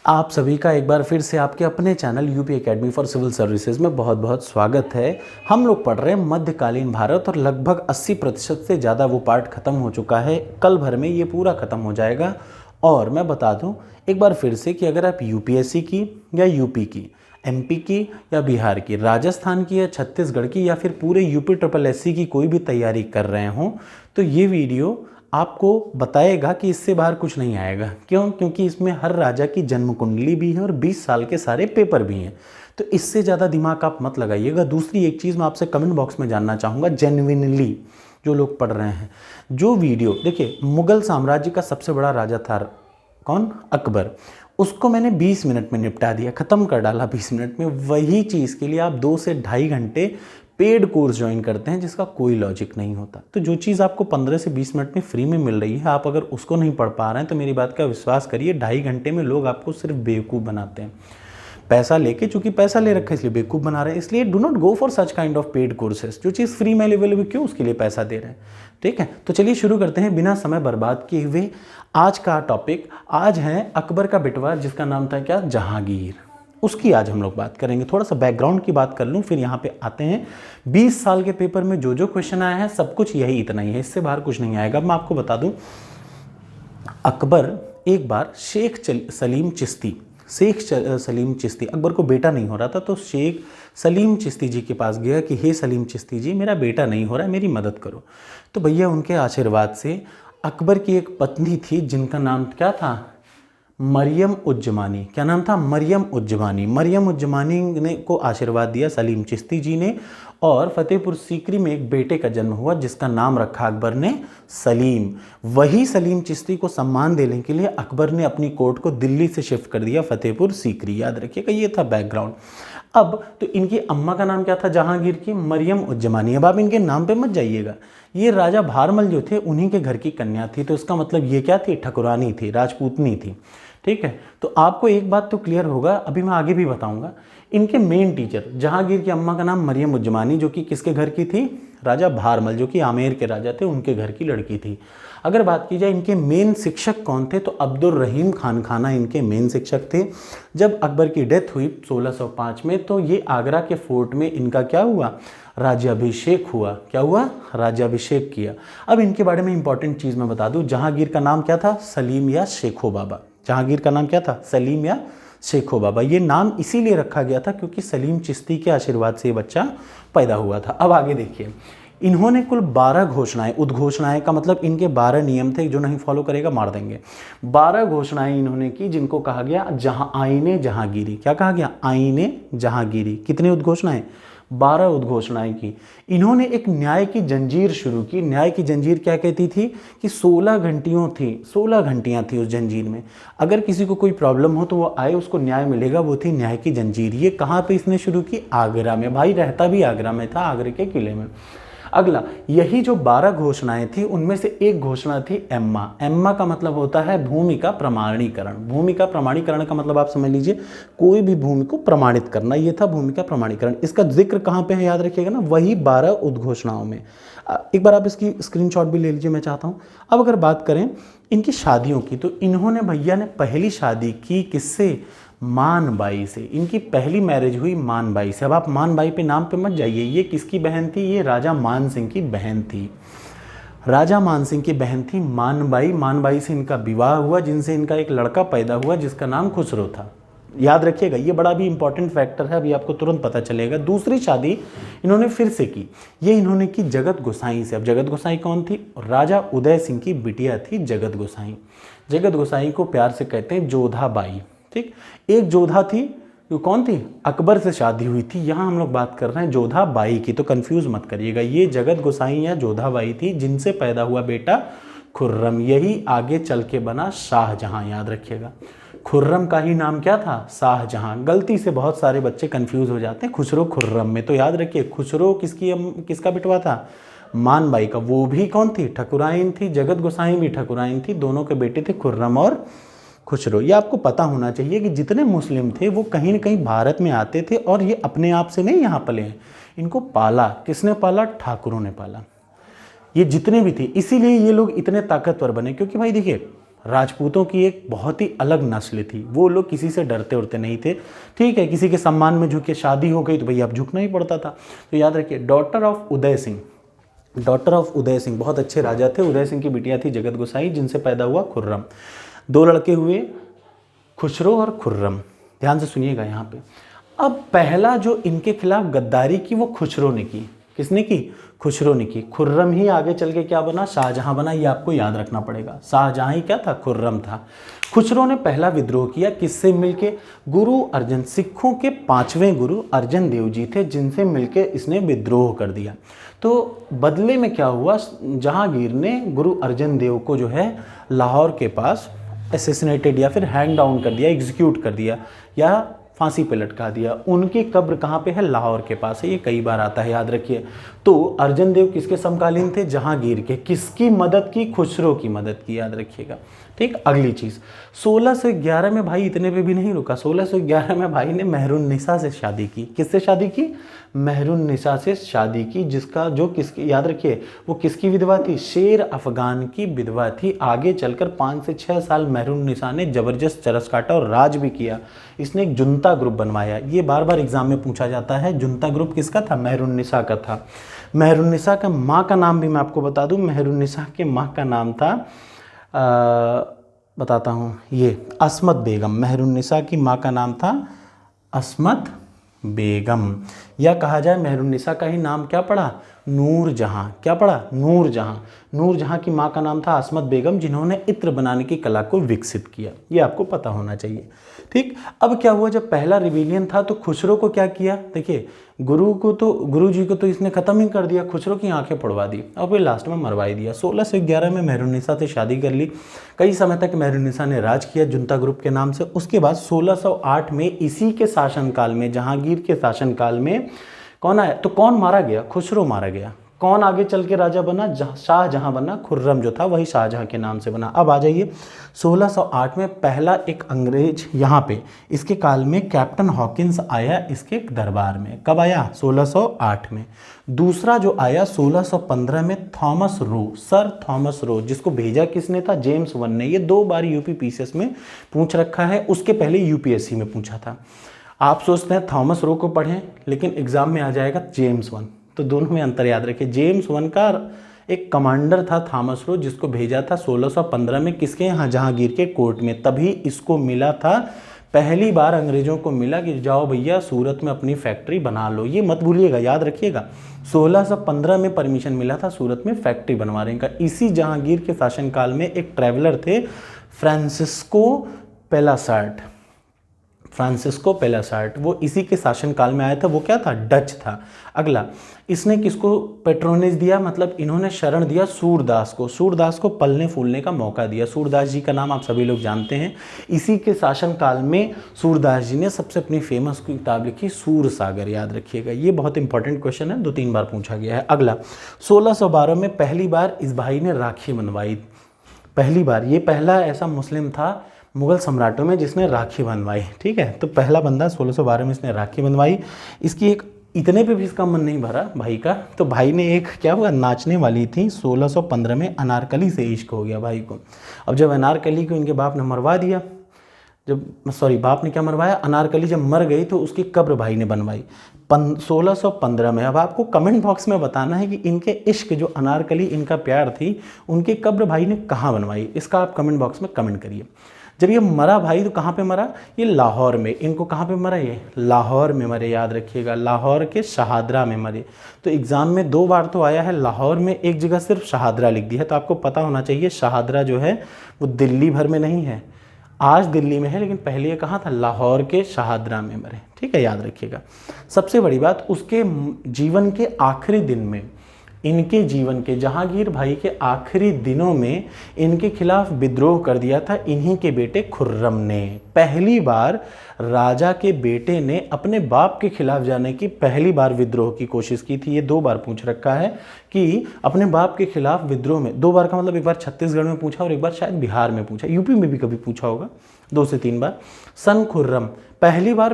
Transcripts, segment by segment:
आप सभी का एक बार फिर से आपके अपने channel UP academy for civil services में बहुत बहुत स्वागत है। हम लोग पढ़ रहे हैं मध्यकालीन भारत और लगभग 80% से ज़्यादा वो पार्ट ख़त्म हो चुका है। कल भर में ये पूरा ख़त्म हो जाएगा। और मैं बता दूं एक बार फिर से कि अगर आप यूपीएससी की या यूपी की, एमपी की या बिहार की, राजस्थान की या छत्तीसगढ़ की या फिर पूरे यूपी ट्रिपल एससी की कोई भी तैयारी कर रहे हों तो ये वीडियो आपको बताएगा कि इससे बाहर कुछ नहीं आएगा। क्यों? क्योंकि इसमें हर राजा की जन्म कुंडली भी है और 20 साल के सारे पेपर भी हैं। तो इससे ज़्यादा दिमाग आप मत लगाइएगा। दूसरी एक चीज़ मैं आपसे कमेंट बॉक्स में जानना चाहूँगा, जेन्युइनली जो लोग पढ़ रहे हैं, जो वीडियो देखिए, मुगल साम्राज्य का सबसे बड़ा राजा था कौन? अकबर। उसको मैंने 20 मिनट में निपटा दिया, ख़त्म कर डाला 20 मिनट में। वही चीज़ के लिए आप 2 से ढाई घंटे पेड कोर्स ज्वाइन करते हैं जिसका कोई लॉजिक नहीं होता। तो जो चीज़ आपको 15 से 20 मिनट में फ्री में मिल रही है, आप अगर उसको नहीं पढ़ पा रहे हैं तो मेरी बात का विश्वास करिए, ढाई घंटे में लोग आपको सिर्फ बेवकूफ़ बनाते हैं। पैसा लेके, चूंकि पैसा ले रखा है इसलिए बेवकूफ़ बना रहे हैं। इसलिए do not go for such kind of paid courses. जो चीज़ फ्री में अवेलेबल क्यों उसके लिए पैसा दे रहे हैं? ठीक है, तो चलिए शुरू करते हैं बिना समय बर्बाद किए हुए। आज का टॉपिक आज है अकबर का बेटवा जिसका नाम था क्या? जहांगीर। उसकी आज हम लोग बात करेंगे। थोड़ा सा बैकग्राउंड की बात कर लूँ फिर यहाँ पे आते हैं। 20 साल के पेपर में जो जो क्वेश्चन आया है सब कुछ यही इतना ही है, इससे बाहर कुछ नहीं आएगा। मैं आपको बता दूं, अकबर एक बार शेख सलीम चिश्ती, अकबर को बेटा नहीं हो रहा था तो शेख सलीम चिश्ती जी के पास गया कि हे सलीम चिश्ती जी, मेरा बेटा नहीं हो रहा है, मेरी मदद करो। तो भैया उनके आशीर्वाद से अकबर की एक पत्नी थी जिनका नाम क्या था? मरियम उज्जमानी। क्या नाम था? मरियम उज्जमानी। मरियम उज्जमानी ने को आशीर्वाद दिया सलीम चिश्ती जी ने, और फतेहपुर सीकरी में एक बेटे का जन्म हुआ जिसका नाम रखा अकबर ने सलीम। वही सलीम चिश्ती को सम्मान देने के लिए अकबर ने अपनी कोर्ट को दिल्ली से शिफ्ट कर दिया फतेहपुर सीकरी। याद रखिएगा, ये था बैकग्राउंड। अब तो इनकी अम्मा का नाम क्या था जहांगीर की? मरियम उज्जमानी। अब आप इनके नाम पे मत जाइएगा, ये राजा भारमल जो थे उन्हीं के घर की कन्या थी, तो इसका मतलब ये क्या थी? ठकुरानी थी, राजपूतनी थी। ठीक है, तो आपको एक बात तो क्लियर होगा, अभी मैं आगे भी बताऊंगा। इनके मेन टीचर, जहांगीर की अम्मा का नाम मरियम उज्जमानी, जो कि किसके घर की थी? राजा भारमल, जो कि आमेर के राजा थे, उनके घर की लड़की थी। अगर बात की जाए इनके मेन शिक्षक कौन थे, तो अब्दुल रहीम खान खाना इनके मेन शिक्षक थे। जब अकबर की डेथ हुई 1605 में, तो ये आगरा के फोर्ट में इनका क्या हुआ? राज्याभिषेक हुआ। क्या हुआ? राज्याभिषेक किया। अब इनके बारे में इंपॉर्टेंट चीज़ मैं बता दूं, जहांगीर का नाम क्या था? सलीम या शेखो बाबा। जहांगीर का नाम क्या था? सलीम या शेखो बाबा। ये नाम इसीलिए रखा गया था क्योंकि सलीम चिश्ती के आशीर्वाद से ये बच्चा पैदा हुआ था। अब आगे देखिए, इन्होंने कुल 12 घोषणाएं, उद्घोषणाएं का मतलब इनके 12 नियम थे, जो नहीं फॉलो करेगा मार देंगे। 12 घोषणाएं इन्होंने की जिनको कहा गया आईने जहांगीरी। क्या कहा गया? आईने जहांगीरी। कितनी उद्घोषणाएं? 12 उद्घोषणाएं की। इन्होंने एक न्याय की जंजीर शुरू की। न्याय की जंजीर क्या कहती थी? कि 16 घंटियां थी उस जंजीर में। अगर किसी को कोई प्रॉब्लम हो तो वो आए, उसको न्याय मिलेगा, वो थी न्याय की जंजीर। ये कहाँ पे इसने शुरू की? आगरा में। भाई रहता भी आगरा में था, आगरे के किले में। अगला, यही जो 12 घोषणाएं थी उनमें से एक घोषणा थी एम्मा। एम्मा का मतलब होता है भूमि का प्रमाणीकरण। भूमि का प्रमाणीकरण का मतलब आप समझ लीजिए कोई भी भूमि को प्रमाणित करना, ये था भूमि का प्रमाणीकरण। इसका जिक्र कहाँ पे है याद रखिएगा ना, वही 12 उद्घोषणाओं में। एक बार आप इसकी स्क्रीनशॉट भी ले लीजिए, मैं चाहता हूँ। अब अगर बात करें इनकी शादियों की, तो इन्होंने भैया ने पहली शादी की किससे? मानबाई से। इनकी पहली मैरिज हुई मानबाई से। अब आप मानबाई पे नाम पे मत जाइए, ये किसकी बहन थी? ये राजा मान सिंह की बहन थी। राजा मान सिंह की बहन थी मानबाई। मानबाई से इनका विवाह हुआ, जिनसे इनका एक लड़का पैदा हुआ जिसका नाम खुसरो था। याद रखिएगा, ये बड़ा भी इंपॉर्टेंट फैक्टर है, अभी आपको तुरंत पता चलेगा। दूसरी शादी इन्होंने फिर से की, ये इन्होंने की जगत गोसाई से। अब जगत गोसाई कौन थी? राजा उदय सिंह की बिटिया थी जगत गोसाई। जगत गोसाई को प्यार से कहते हैं जोधा बाई। ठीक, एक जोधा थी, जो कौन थी? अकबर से शादी हुई थी। यहाँ हम लोग बात कर रहे हैं जोधा बाई की, तो कंफ्यूज मत करिएगा। ये जगत गोसाई या जोधा बाई थी जिनसे पैदा हुआ बेटा खुर्रम। यही आगे चल के बना शाहजहां। याद रखिएगा, खुर्रम का ही नाम क्या था? शाहजहां। गलती से बहुत सारे बच्चे कंफ्यूज हो जाते हैं खुसरो खुर्रम में, तो याद रखिए खुसरो किसका बेटवा था? मानबाई का। वो भी कौन थी? ठकुराइन थी। जगत गोसाई भी ठकुराइन थी। दोनों के बेटे थे खुर्रम और खुसरो। ये आपको पता होना चाहिए कि जितने मुस्लिम थे वो कहीं ना कहीं भारत में आते थे, और ये अपने आप से नहीं यहाँ पले हैं। इनको पाला किसने? पाला? ठाकुरों ने पाला। ये जितने भी थे, इसीलिए ये लोग इतने ताकतवर बने। क्योंकि भाई देखिए, राजपूतों की एक बहुत ही अलग नस्ल थी, वो लोग किसी से डरते उड़ते नहीं थे। ठीक है, किसी के सम्मान में झुके, शादी हो गई तो भैया अब झुकना ही पड़ता था। तो याद रखिए, daughter of Uday Singh, daughter of Uday Singh बहुत अच्छे राजा थे। उदय सिंह की बिटिया थी जगत गोसाई, जिनसे पैदा हुआ खुर्रम। 2 लड़के हुए, खुसरो और खुर्रम। ध्यान से सुनिएगा यहाँ पे। अब पहला जो इनके खिलाफ गद्दारी की वो खुसरो ने की। किसने की? खुसरो ने की। खुर्रम ही आगे चल के क्या बना? शाहजहां बना। ये आपको याद रखना पड़ेगा। शाहजहां ही क्या था? खुर्रम था। खुसरो ने पहला विद्रोह किया, किससे मिलके? गुरु अर्जन, सिखों के 5वें गुरु अर्जन देव जी थे, जिनसे मिलके इसने विद्रोह कर दिया। तो बदले में क्या हुआ? जहांगीर ने गुरु अर्जन देव को जो है लाहौर के पास असैसिनेटेड या फिर हैंग डाउन कर दिया, एग्जीक्यूट कर दिया या फांसी पे लटका दिया। उनकी कब्र कहाँ पे है? लाहौर के पास है। ये कई बार आता है, याद रखिए। तो अर्जन देव किसके समकालीन थे? जहांगीर के। किसकी मदद की? खुसरो की मदद की, याद रखिएगा। ठीक। अगली चीज़, 1611 में भाई इतने पे भी नहीं रुका। 1611 में भाई ने मेहरुन्निसा से शादी की। किससे शादी की? मेहरुन्निसा से शादी की, जिसका जो किसकी, याद रखिए, वो किसकी विधवा थी? शेर अफगान की विधवा थी। आगे चलकर 5 से 6 साल मेहरुन्निसा ने जबरदस्त चरस काटा और राज भी किया। इसने एक जुंता ग्रुप बनवाया। ये बार बार एग्जाम में पूछा जाता है। जुंता ग्रुप किसका था? मेहरुन्निसा का था। मेहरुन्निसा का माँ का नाम भी मैं आपको बता दूं। मेहरुन्निसा के माँ का नाम था बताता हूँ, ये अस्मत बेगम। मेहरुन्निसा की माँ का नाम था अस्मत बेगम, या कहा जाए मेहरुन्निसा का ही नाम क्या पड़ा? नूरजहां। क्या पड़ा? नूरजहां। नूरजहां की माँ का नाम था अस्मत बेगम, जिन्होंने इत्र बनाने की कला को विकसित किया। ये आपको पता होना चाहिए। ठीक। अब क्या हुआ, जब पहला रिविलियन था तो खुसरो को क्या किया? देखिए, गुरु जी को तो इसने खत्म ही कर दिया, खुसरो की आंखें पड़वा दी और फिर लास्ट में मरवा दिया। 1611 में मेहरुन्निसा से शादी कर ली। कई समय तक मेहरुन्निसा ने राज किया जुंता ग्रुप के नाम से। उसके बाद 1608 में इसी के शासनकाल में, जहांगीर के शासनकाल में कौन आया? तो कौन मारा गया? खुसरो मारा गया। कौन आगे चल के राजा बना? शाहजहां बना। खुर्रम जो था वही शाहजहां के नाम से बना। अब आ जाइए, 1608 में पहला एक अंग्रेज यहाँ पे, इसके काल में कैप्टन हॉकिंस आया इसके दरबार में। कब आया? 1608 में। दूसरा जो आया 1615 में, Thomas Roe, sir Thomas Roe, जिसको भेजा किसने था? जेम्स वन ने। ये 2 बार यूपीपीसीएस में पूछ रखा है, उसके पहले यूपीएससी में पूछा था। आप सोचते हैं थॉमस रो को पढ़ें, लेकिन एग्जाम में आ जाएगा जेम्स वन। तो दोनों में अंतर याद रखिए। जेम्स वन का एक कमांडर था थॉमस रो, जिसको भेजा था 1615 में किसके यहाँ? जहांगीर के कोर्ट में। तभी इसको मिला था, पहली बार अंग्रेजों को मिला कि जाओ भैया सूरत में अपनी फैक्ट्री बना लो। ये मत भूलिएगा, याद रखिएगा। 1615 में परमिशन मिला था सूरत में फैक्ट्री बनवाने का। इसी जहांगीर के शासनकाल में एक ट्रैवलर थे, फ्रांसिस्को पेलासार्ट। फ्रांसिस्को पेलासार्ट, वो इसी के शासनकाल में आया था। वो क्या था? डच था। अगला, इसने किसको पेट्रोनेज दिया? मतलब इन्होंने शरण दिया सूरदास को। सूरदास को पलने फूलने का मौका दिया। सूरदास जी का नाम आप सभी लोग जानते हैं। इसी के शासनकाल में सूरदास जी ने सबसे अपनी फेमस किताब लिखी, सूरसागर। याद रखिएगा, ये बहुत इंपॉर्टेंट क्वेश्चन है, 2-3 बार पूछा गया है। अगला, 1612 में पहली बार इस भाई ने राखी बनवाई। पहली बार, ये पहला ऐसा मुस्लिम था मुगल सम्राटों में जिसने राखी बनवाई। ठीक है, तो पहला बंदा 1612 में इसने राखी बनवाई। इसकी एक, इतने पे भी इसका मन नहीं भरा भाई का, तो भाई ने एक क्या हुआ, नाचने वाली थी 1615 में, अनारकली से इश्क हो गया भाई को। अब जब अनारकली को इनके बाप ने मरवा दिया, बाप ने क्या मरवाया? अनारकली जब मर गई तो उसकी कब्र भाई ने बनवाई 1615 में। अब आपको कमेंट बॉक्स में बताना है कि इनके इश्क, जो अनारकली इनका प्यार थी, उनकी कब्र भाई ने कहाँ बनवाई। इसका आप कमेंट बॉक्स में कमेंट करिए। जब ये मरा भाई तो कहाँ पे मरा? ये लाहौर में। इनको कहाँ पे मरा? ये लाहौर में मरे। याद रखिएगा, लाहौर के शहादरा में मरे। तो एग्ज़ाम में 2 बार तो आया है लाहौर में, एक जगह सिर्फ शहादरा लिख दिया है। तो आपको पता होना चाहिए शहादरा जो है वो दिल्ली भर में नहीं है, आज दिल्ली में है, लेकिन पहले ये कहाँ था? लाहौर के शहादरा में मरे। ठीक है, याद रखिएगा। सबसे बड़ी बात, उसके जीवन के आखिरी दिन में, इनके जीवन के, जहांगीर भाई के आखिरी दिनों में इनके खिलाफ विद्रोह कर दिया था इन्हीं के बेटे खुर्रम ने। पहली बार राजा के बेटे ने अपने बाप के खिलाफ जाने की पहली बार विद्रोह की कोशिश की थी। ये 2 बार पूछ रखा है कि अपने बाप के खिलाफ विद्रोह में, 2 बार का मतलब एक बार छत्तीसगढ़ में पूछा और एक बार शायद बिहार में पूछा, यूपी में भी कभी पूछा होगा, 2 से 3 बार। सन खुर्रम, पहली बार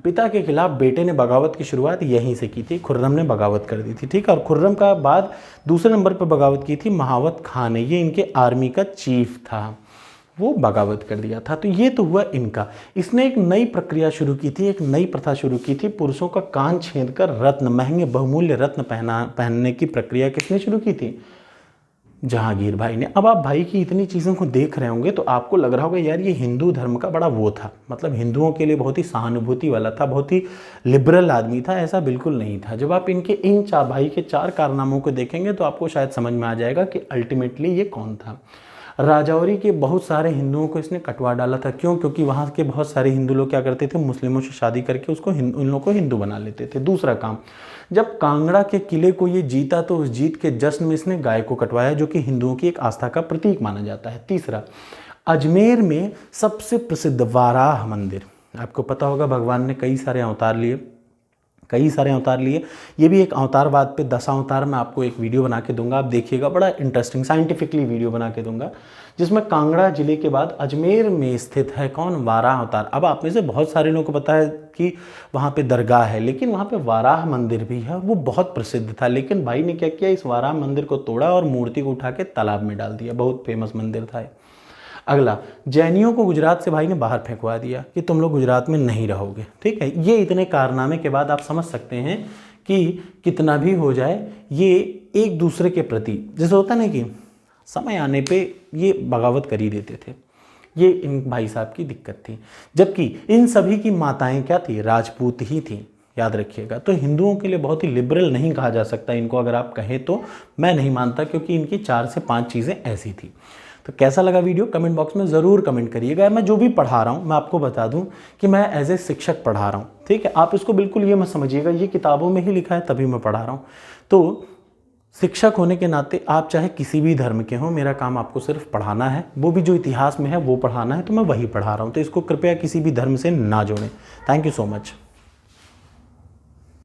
पिता के खिलाफ बेटे ने बगावत की शुरुआत यहीं से की थी। खुर्रम ने बगावत कर दी थी। ठीक है, और खुर्रम का बाद दूसरे नंबर पर बगावत की थी महावत खान ने। ये इनके आर्मी का चीफ था। वो बगावत कर दिया था। तो ये तो हुआ इनका। इसने एक नई प्रक्रिया शुरू की थी, एक नई प्रथा शुरू की थी। पुरुषों का कान छेद कर रत्न, महंगे बहुमूल्य रत्न पहनने की प्रक्रिया किसने शुरू की थी? जहांगीर भाई ने। अब आप भाई की इतनी चीज़ों को देख रहे होंगे तो आपको लग रहा होगा यार ये हिंदू धर्म का बड़ा वो था, मतलब हिंदुओं के लिए बहुत ही सहानुभूति वाला था, बहुत ही लिबरल आदमी था। ऐसा बिल्कुल नहीं था। जब आप इनके इन चार भाई के 4 कारनामों को देखेंगे तो आपको शायद समझ में आ जाएगा कि अल्टीमेटली ये कौन था। राजौरी के बहुत सारे हिंदुओं को इसने कटवा डाला था। क्यों? क्योंकि वहाँ के बहुत सारे हिंदू लोग क्या करते थे, मुस्लिमों से शादी करके उसको उन लोगों को हिंदू बना लेते थे। दूसरा काम, जब कांगड़ा के किले को ये जीता तो उस जीत के जश्न में इसने गाय को कटवाया, जो कि हिंदुओं की एक आस्था का प्रतीक माना जाता है। तीसरा, अजमेर में सबसे प्रसिद्ध वाराह मंदिर, आपको पता होगा भगवान ने कई सारे अवतार लिए, कई सारे अवतार लिए। ये भी एक अवतारवाद पे 10 अवतार मैं आपको एक वीडियो बना के दूंगा, आप देखिएगा, बड़ा इंटरेस्टिंग साइंटिफिकली वीडियो बना के दूंगा, जिसमें कांगड़ा जिले के बाद अजमेर में स्थित है कौन? वाराह अवतार। अब आप में से बहुत सारे लोगों को पता है कि वहाँ पे दरगाह है, लेकिन वहाँ पे वाराह मंदिर भी है और वो बहुत प्रसिद्ध था। लेकिन भाई ने क्या किया, इस वाराह मंदिर को तोड़ा और मूर्ति को उठा के तालाब में डाल दिया। बहुत फेमस मंदिर था। अगला, जैनियों को गुजरात से भाई ने बाहर फेंकवा दिया कि तुम लोग गुजरात में नहीं रहोगे। ठीक है, ये इतने कारनामे के बाद आप समझ सकते हैं कि कितना भी हो जाए ये एक दूसरे के प्रति, जैसे होता ना कि समय आने पे ये बगावत कर ही देते थे। ये इन भाई साहब की दिक्कत थी। जबकि इन सभी की माताएं क्या थी? राजपूत ही थी, याद रखिएगा। तो हिंदुओं के लिए बहुत ही लिबरल नहीं कहा जा सकता इनको, अगर आप कहें तो मैं नहीं मानता, क्योंकि इनकी 4 से 5 चीज़ें ऐसी थी। तो कैसा लगा वीडियो कमेंट बॉक्स में ज़रूर कमेंट करिएगा। मैं जो भी पढ़ा रहा हूँ मैं आपको बता दूँ कि मैं एज ए शिक्षक पढ़ा रहा हूँ। ठीक है, आप इसको बिल्कुल ये मत समझिएगा ये किताबों में ही लिखा है तभी मैं पढ़ा रहा हूँ। तो शिक्षक होने के नाते आप चाहे किसी भी धर्म के हों, मेरा काम आपको सिर्फ पढ़ाना है, वो भी जो इतिहास में है वो पढ़ाना है, तो मैं वही पढ़ा रहा हूँ। तो इसको कृपया किसी भी धर्म से ना जोड़ें। Thank you so much.